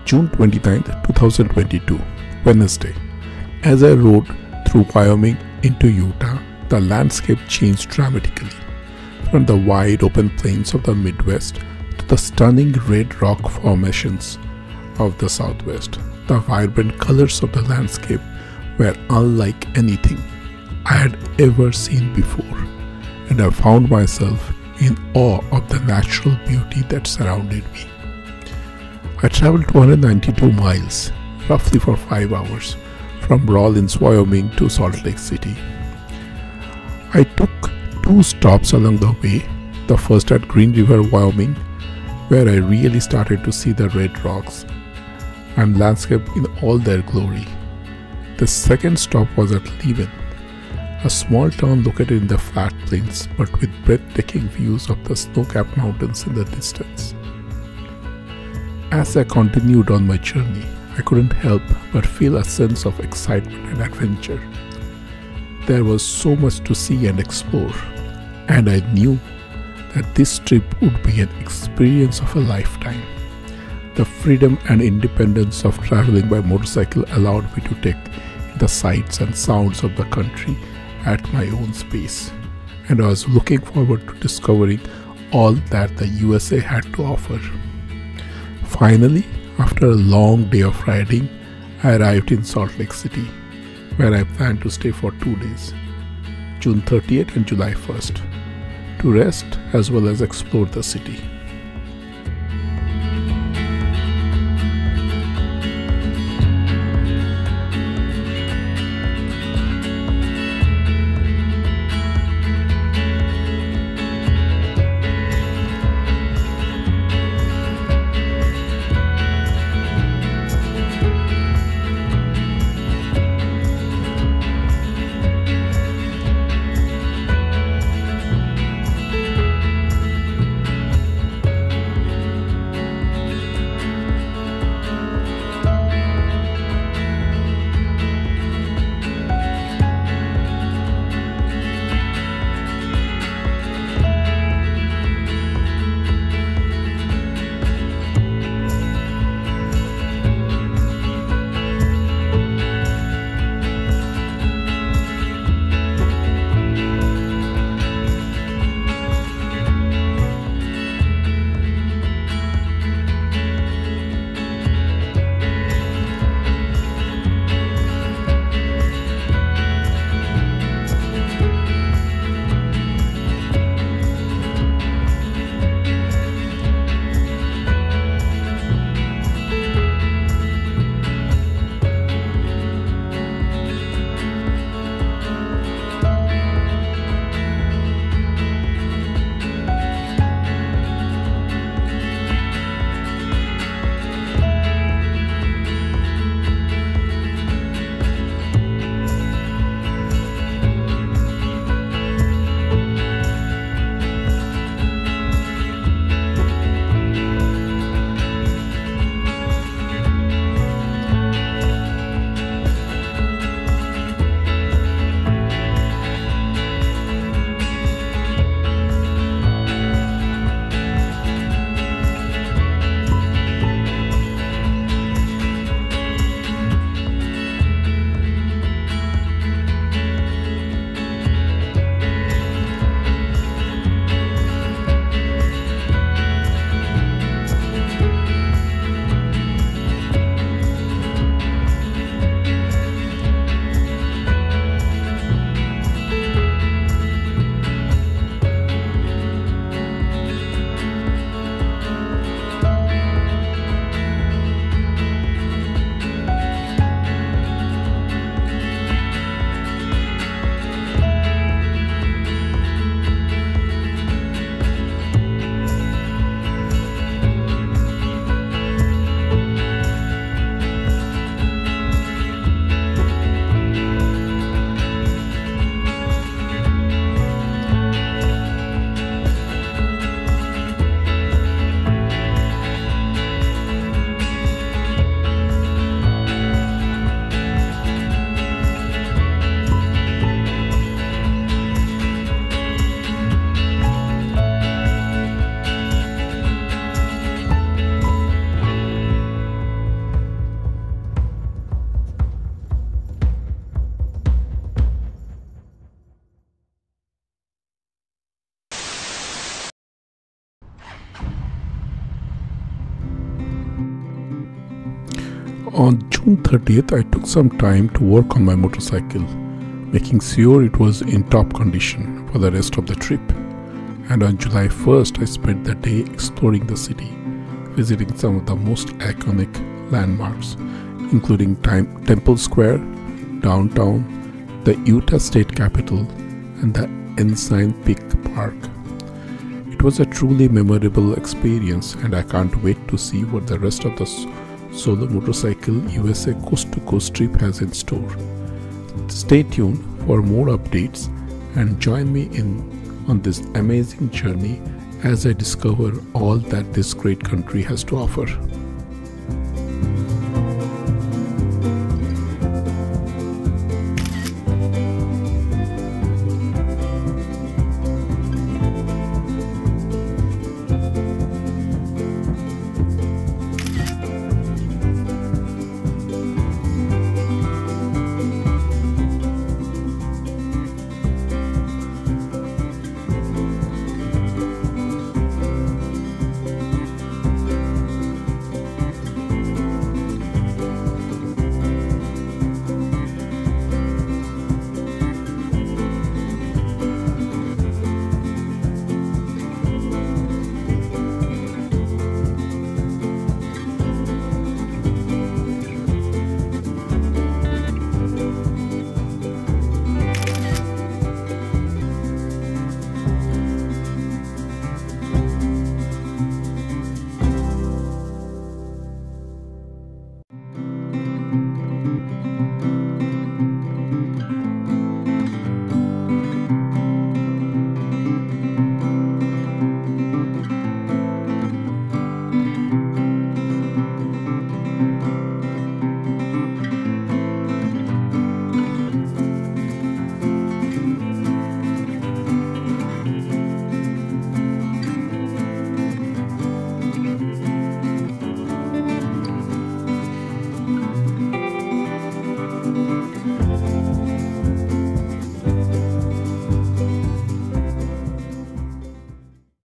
June 29th, 2022, Wednesday. As I rode through Wyoming into Utah, the landscape changed dramatically. From the wide open plains of the Midwest to the stunning red rock formations of the Southwest, the vibrant colors of the landscape were unlike anything I had ever seen before, and I found myself in awe of the natural beauty that surrounded me. I traveled 292 miles, roughly for 5 hours, from Rawlins, Wyoming to Salt Lake City. I took 2 stops along the way, the first at Green River, Wyoming, where I really started to see the red rocks and landscape in all their glory. The second stop was at Lyman, a small town located in the flat plains but with breathtaking views of the snow-capped mountains in the distance. As I continued on my journey, I couldn't help but feel a sense of excitement and adventure. There was so much to see and explore, and I knew that this trip would be an experience of a lifetime. The freedom and independence of traveling by motorcycle allowed me to take in the sights and sounds of the country at my own pace, and I was looking forward to discovering all that the USA had to offer. Finally, after a long day of riding, I arrived in Salt Lake City, where I planned to stay for 2 days, June 30th and July 1st, to rest as well as explore the city. On June 30th, I took some time to work on my motorcycle, making sure it was in top condition for the rest of the trip. And on July 1st, I spent the day exploring the city, visiting some of the most iconic landmarks, including Temple Square, downtown, the Utah State Capitol, and the Ensign Peak Park. It was a truly memorable experience, and I can't wait to see what the rest of the Solo Motorcycle USA Coast to Coast trip has in store. Stay tuned for more updates and join me on this amazing journey as I discover all that this great country has to offer.